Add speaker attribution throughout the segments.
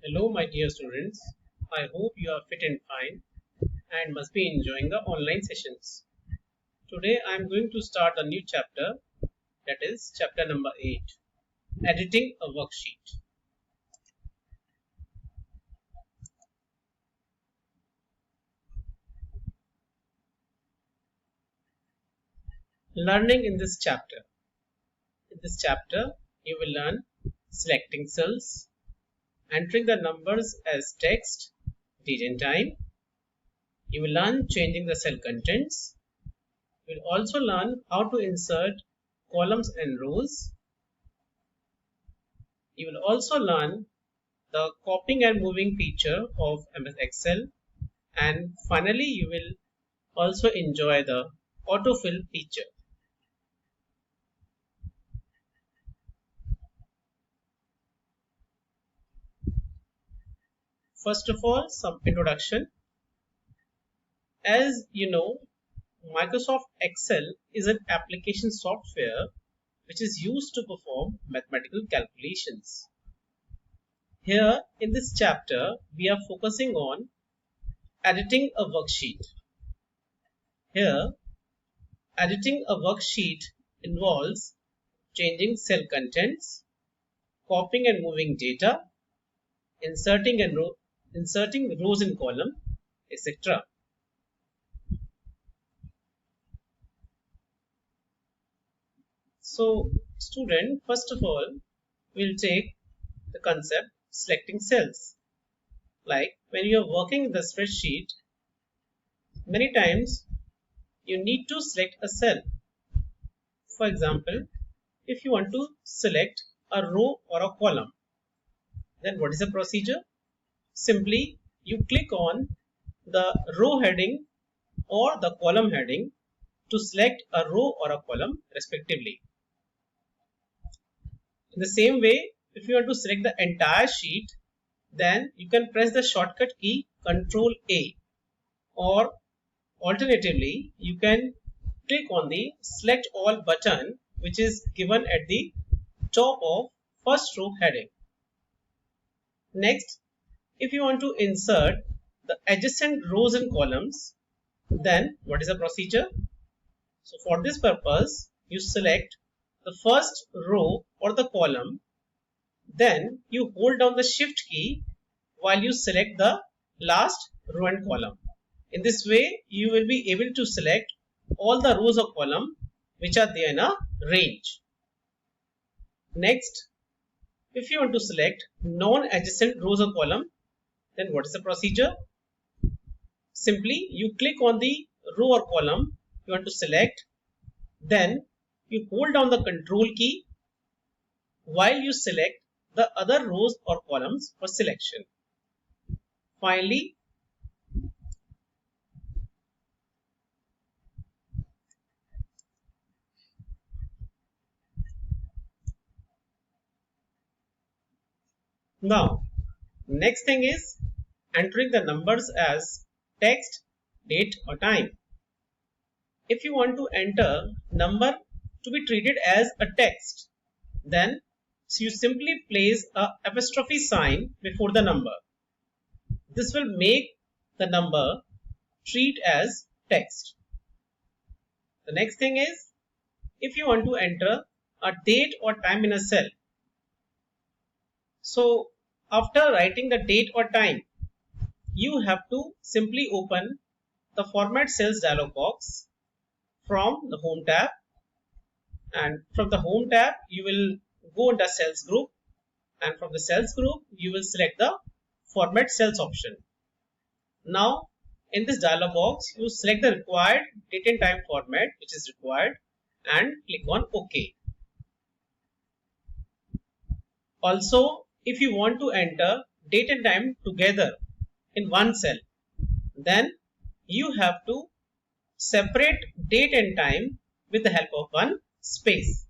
Speaker 1: Hello, my dear students. I hope you are fit and fine and must be enjoying the online sessions. Today I am going to start a new chapter, that is chapter number 8, editing a worksheet. Learning in this chapter. In this chapter, you will learn selecting cells, entering the numbers as text, date and time. You will learn changing the cell contents. You will also learn how to insert columns and rows. You will also learn the copying and moving feature of MS Excel, and finally you will also enjoy the autofill feature. First of all, some introduction. As you know, Microsoft Excel is an application software which is used to perform mathematical calculations. Here in this chapter, we are focusing on editing a worksheet. Here, editing a worksheet involves changing cell contents, copying and moving data, inserting rows in column, etc. So, student, first of all, we'll take the concept selecting cells. Like when you are working in the spreadsheet, many times you need to select a cell. For example, if you want to select a row or a column, then what is the procedure? Simply you click on the row heading or the column heading to select a row or a column respectively. In the same way, if you want to select the entire sheet, then you can press the shortcut key Ctrl A, or alternatively you can click on the select all button which is given at the top of first row heading. Next, if you want to insert the adjacent rows and columns, then what is the procedure? So for this purpose, you select the first row or the column, then you hold down the shift key while you select the last row and column. In this way, you will be able to select all the rows or column which are there in a range. Next, if you want to select non-adjacent rows or column, then what is the procedure? Simply you click on the row or column you want to select, then you hold down the control key while you select the other rows or columns for selection. Finally, now next thing is entering the numbers as text, date or time. If you want to enter number to be treated as a text, then you simply place a apostrophe sign before the number. This will make the number treat as text. The next thing is, if you want to enter a date or time in a cell, so after writing the date or time, you have to simply open the format cells dialog box from the home tab, and from the home tab you will go into cells group, and from the cells group you will select the format cells option. Now in this dialog box you select the required date and time format which is required and click on OK. Also, if you want to enter date and time together in one cell, then you have to separate date and time with the help of one space.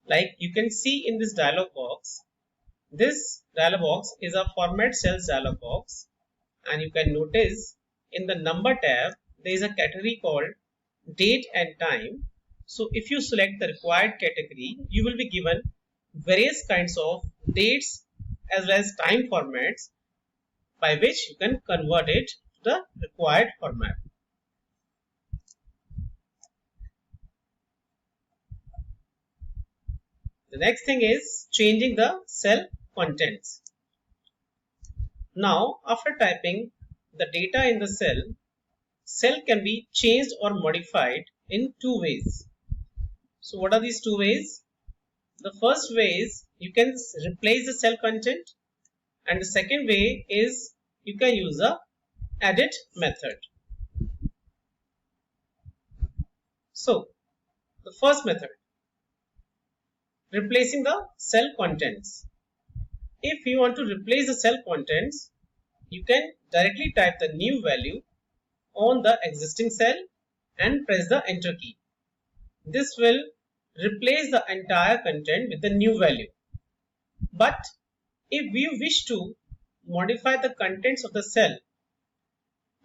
Speaker 1: Like you can see in this dialog box, this dialog box is a format cells dialog box, and you can notice in the number tab there is a category called date and time. So if you select the required category, you will be given various kinds of dates as well as time formats by which you can convert it to the required format. The next thing is changing the cell contents. Now, after typing the data in the cell can be changed or modified in two ways. So what are these two ways? The first way is you can replace the cell content, and the second way is you can use a edit method. So the first method, replacing the cell contents. If you want to replace the cell contents, you can directly type the new value on the existing cell and press the enter key. This will replace the entire content with the new value. But if we wish to modify the contents of the cell,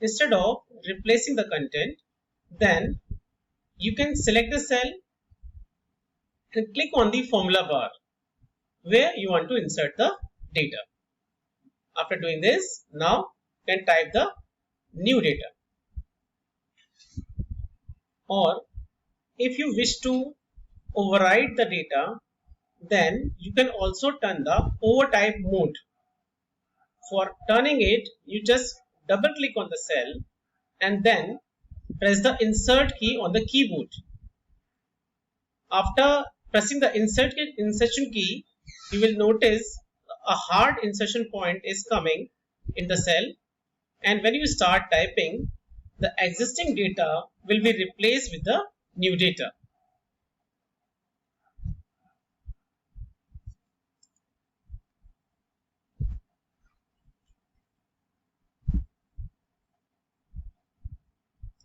Speaker 1: instead of replacing the content, then you can select the cell and click on the formula bar where you want to insert the data. After doing this, now you can type the new data. Or if you wish to override the data, then you can also turn the overtype mode. For turning it, you just double click on the cell and then press the insert key on the keyboard. After pressing the insertion key, you will notice a hard insertion point is coming in the cell, and when you start typing, the existing data will be replaced with the new data.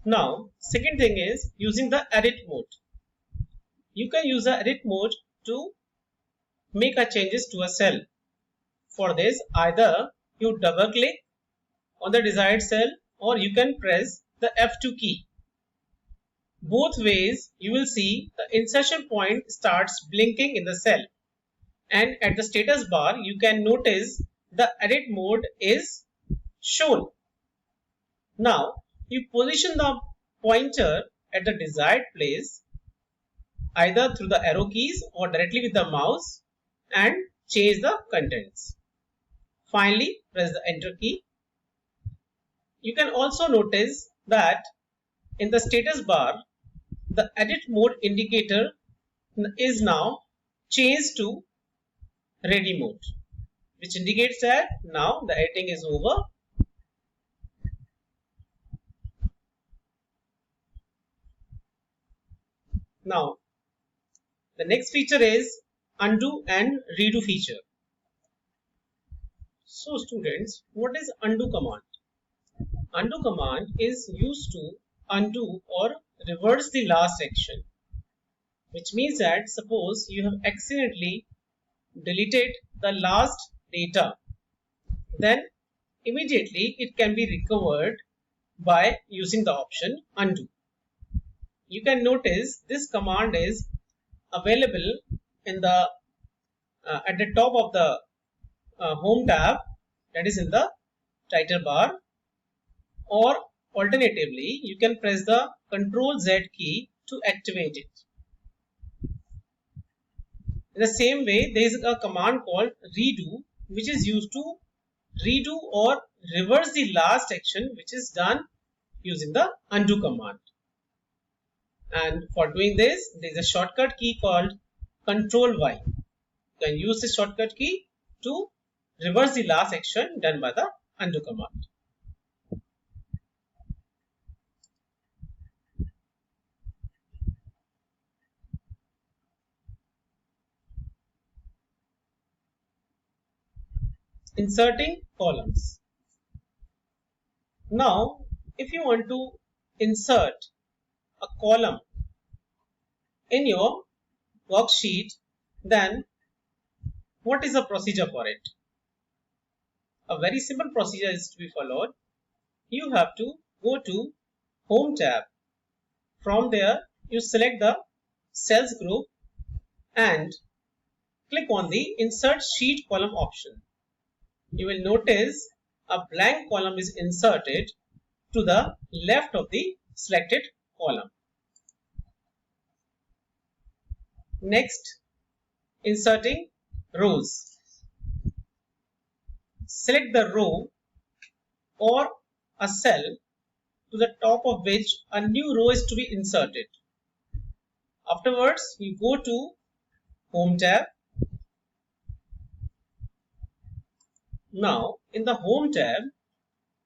Speaker 1: Now, second thing is using the edit mode. You can use the edit mode to make a changes to a cell. For this, either you double click on the desired cell or you can press the F2 key. Both ways you will see the insertion point starts blinking in the cell, and at the status bar you can notice the edit mode is shown. Now you position the pointer at the desired place either through the arrow keys or directly with the mouse and change the contents. Finally, press the enter key. You can also notice that in the status bar, the edit mode indicator is now changed to ready mode, which indicates that now the editing is over. Now, the next feature is undo and redo feature. So students, what is undo command? Undo command is used to undo or reverse the last action, which means that suppose you have accidentally deleted the last data, then immediately it can be recovered by using the option undo. You can notice this command is available in the at the top of the home tab, that is in the title bar, or alternatively you can press the Ctrl Z key to activate it. In the same way, there is a command called redo, which is used to redo or reverse the last action which is done using the undo command. And for doing this, there is a shortcut key called Ctrl Y. You can use this shortcut key to reverse the last action done by the undo command. Inserting columns. Now, if you want to insert a column in your worksheet, then what is the procedure for it? A very simple procedure is to be followed. You have to go to Home tab. From there, you select the cells group and click on the Insert Sheet Column option. You will notice a blank column is inserted to the left of the selected column. Next, inserting rows. Select the row or a cell to the top of which a new row is to be inserted. Afterwards, you go to Home tab. Now, in the Home tab,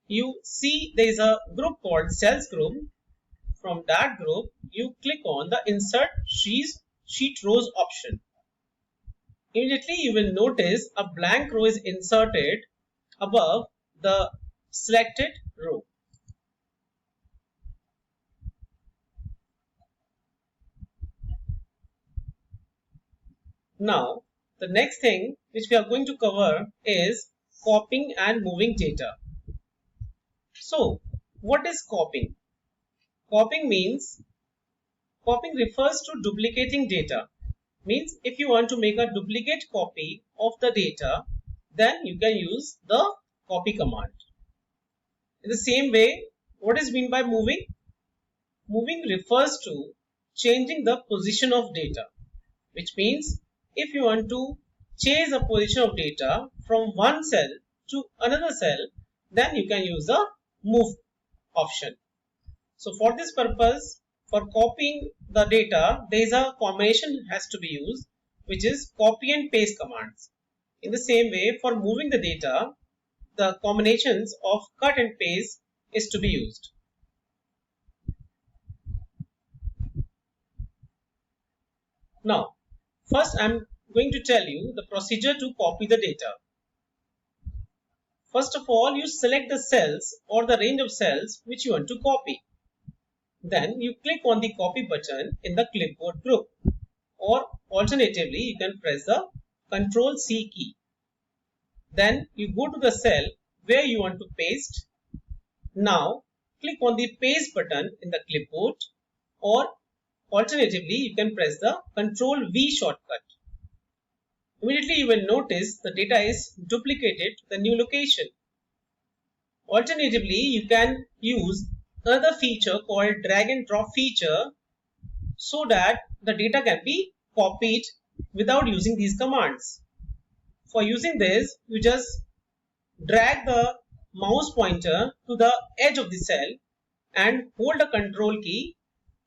Speaker 1: you see there is a group called Cells Group. From that group, you click on the Insert Sheet Rows option. Immediately, you will notice a blank row is inserted above the selected row. Now, the next thing which we are going to cover is copying and moving data. So, what is copying? Copying refers to duplicating data. Means if you want to make a duplicate copy of the data, then you can use the copy command. In the same way, what is meant by moving? Moving refers to changing the position of data, which means if you want to change the position of data from one cell to another cell, then you can use the move option. So for this purpose, for copying the data, there is a combination has to be used, which is copy and paste commands. In the same way, for moving the data, the combinations of cut and paste is to be used. Now, first I'm going to tell you the procedure to copy the data. First of all, you select the cells or the range of cells which you want to copy. Then you click on the copy button in the clipboard group, or alternatively you can press the Ctrl C key. Then you go to the cell where you want to paste. Now click on the paste button in the clipboard, or alternatively you can press the Ctrl V shortcut. Immediately you will notice the data is duplicated to the new location. Alternatively, you can use another feature called drag and drop feature, so that the data can be copied without using these commands. For using this, you just drag the mouse pointer to the edge of the cell and hold the Control key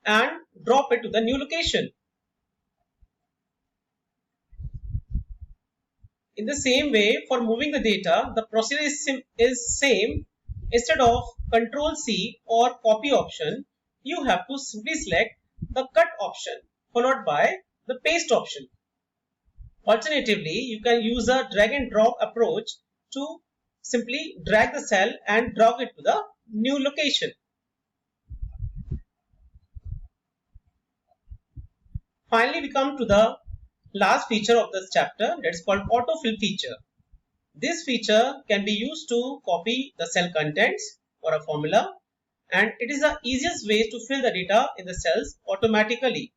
Speaker 1: and drop it to the new location. In the same way, for moving the data, the procedure is same. Instead of Ctrl C or copy option, you have to simply select the cut option followed by the paste option. Alternatively, you can use a drag and drop approach to simply drag the cell and drag it to the new location. Finally, we come to the last feature of this chapter, that is called autofill feature. This feature can be used to copy the cell contents or a formula, and it is the easiest way to fill the data in the cells automatically.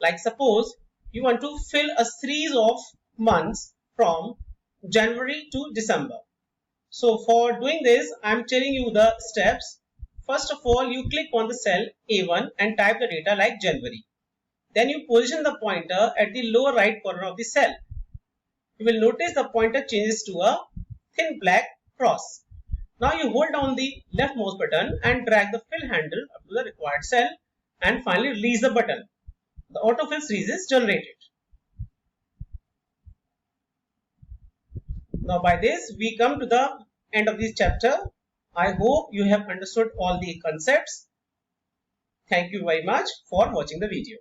Speaker 1: Like suppose you want to fill a series of months from January to December. So for doing this, I am telling you the steps. First of all, you click on the cell A1 and type the data like January. Then you position the pointer at the lower right corner of the cell. You will notice the pointer changes to a thin black cross. Now you hold down the left mouse button and drag the fill handle up to the required cell, and finally release the button. The autofill series is generated. Now by this we come to the end of this chapter. I hope you have understood all the concepts. Thank you very much for watching the video.